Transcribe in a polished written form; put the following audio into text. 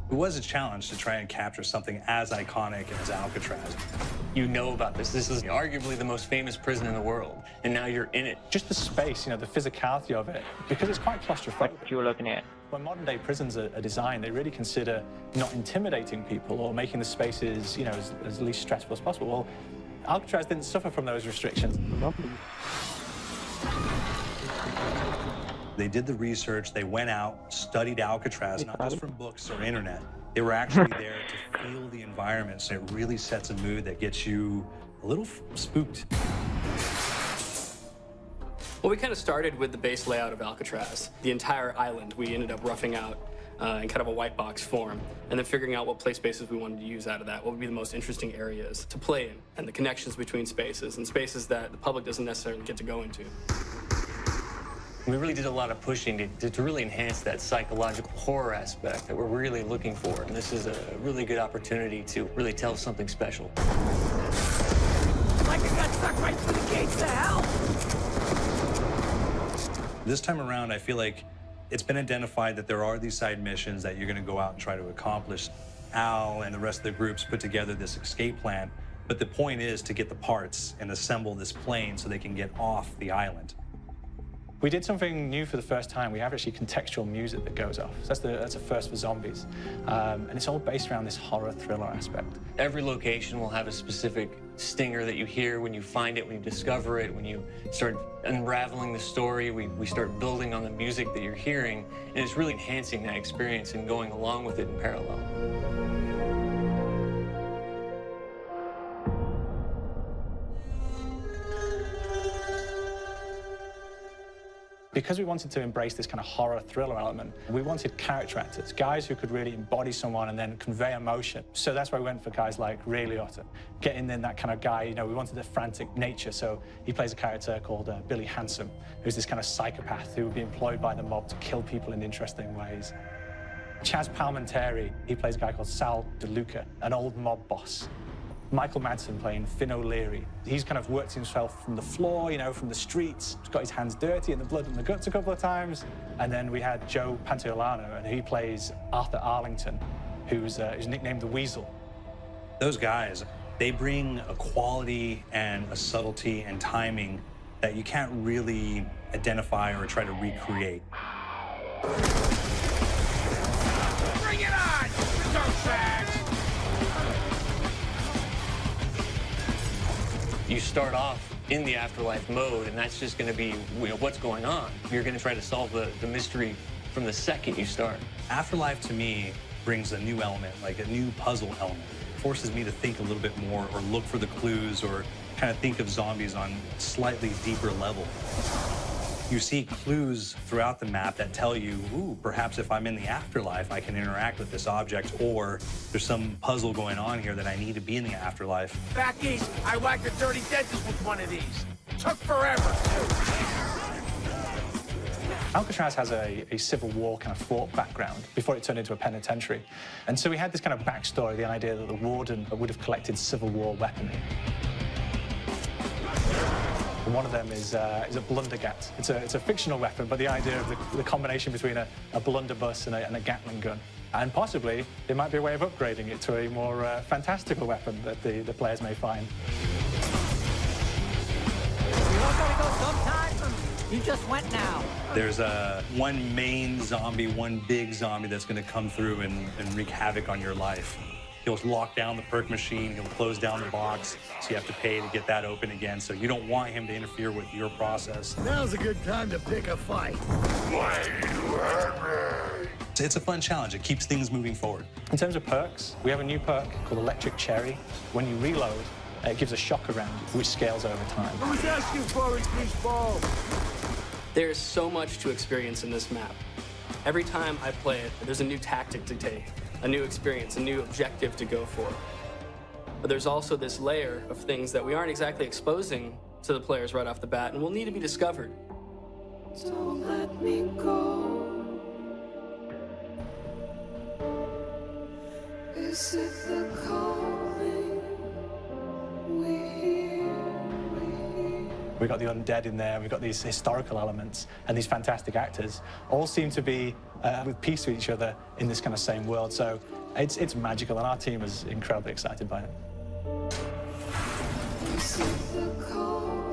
It was a challenge to try and capture something as iconic as Alcatraz. You know about this. This is arguably the most famous prison in the world, and now you're in it. Just the space, you know, the physicality of it, because it's quite claustrophobic. What you were looking at? When modern-day prisons are designed, they really consider not intimidating people or making the spaces, you know, as least stressful as possible. Well, Alcatraz didn't suffer from those restrictions. They did the research, they went out, studied Alcatraz, not just from books or internet. They were actually there to feel the environment, so it really sets a mood that gets you a little spooked. Well, we kind of started with the base layout of Alcatraz. The entire island we ended up roughing out in kind of a white box form, and then figuring out what play spaces we wanted to use out of that, what would be the most interesting areas to play in, and the connections between spaces, and spaces that the public doesn't necessarily get to go into. We really did a lot of pushing to really enhance that psychological horror aspect that we're really looking for, and this is a really good opportunity to really tell something special. Like I got stuck right through the gates to hell! This time around, I feel like it's been identified that there are these side missions that you're going to go out and try to accomplish. Al and the rest of the groups put together this escape plan, but the point is to get the parts and assemble this plane so they can get off the island. We did something new for the first time. We have actually contextual music that goes off. So that's a first for zombies. And it's all based around this horror thriller aspect. Every location will have a specific stinger that you hear when you find it, when you discover it, when you start unraveling the story, we start building on the music that you're hearing, and it's really enhancing that experience and going along with it in parallel. Because we wanted to embrace this kind of horror thriller element, we wanted character actors, guys who could really embody someone and then convey emotion. So that's why we went for guys like Ray Liotta, getting in that kind of guy, you know, we wanted a frantic nature. So he plays a character called Billy Handsome, who's this kind of psychopath who would be employed by the mob to kill people in interesting ways. Chaz Palminteri, he plays a guy called Sal DeLuca, an old mob boss. Michael Madsen playing Finn O'Leary. He's kind of worked himself from the floor, you know, from the streets. He's got his hands dirty in the blood and the guts a couple of times. And then we had Joe Pantoliano, and he plays Arthur Arlington, who's nicknamed the Weasel. Those guys, they bring a quality and a subtlety and timing that you can't really identify or try to recreate. Bring it on! Dirtbags! You start off in the afterlife mode, and that's just going to be, you know, what's going on. You're going to try to solve the mystery from the second you start. Afterlife, to me, brings a new element, like a new puzzle element. It forces me to think a little bit more or look for the clues or kind of think of zombies on a slightly deeper level. You see clues throughout the map that tell you, ooh, perhaps if I'm in the afterlife, I can interact with this object, or there's some puzzle going on here that I need to be in the afterlife. Back east, I whacked a dirty dentist with one of these. Took forever, too. Alcatraz has a Civil War kind of fort background before it turned into a penitentiary. And so we had this kind of backstory, the idea that the warden would have collected Civil War weaponry. And one of them is a blundergat. It's a fictional weapon, but the idea of the combination between a blunderbuss and a Gatling gun. And possibly, there might be a way of upgrading it to a more fantastical weapon that the players may find. You all gotta go sometime? You just went now. There's one main zombie, one big zombie that's going to come through and wreak havoc on your life. He'll lock down the perk machine, he'll close down the box, so you have to pay to get that open again. So you don't want him to interfere with your process. Now's a good time to pick a fight. It's a fun challenge. It keeps things moving forward. In terms of perks, we have a new perk called Electric Cherry. When you reload, it gives a shock around, which scales over time. Who's asking for it, greaseball? There's so much to experience in this map. Every time I play it, there's a new tactic to take, a new experience, a new objective to go for. But there's also this layer of things that we aren't exactly exposing to the players right off the bat and will need to be discovered. Don't let me go. Is it the calling we hear? We've got the undead in there, we've got these historical elements, and these fantastic actors all seem to be with peace with each other in this kind of same world. So it's magical, and our team is incredibly excited by it. We see the call.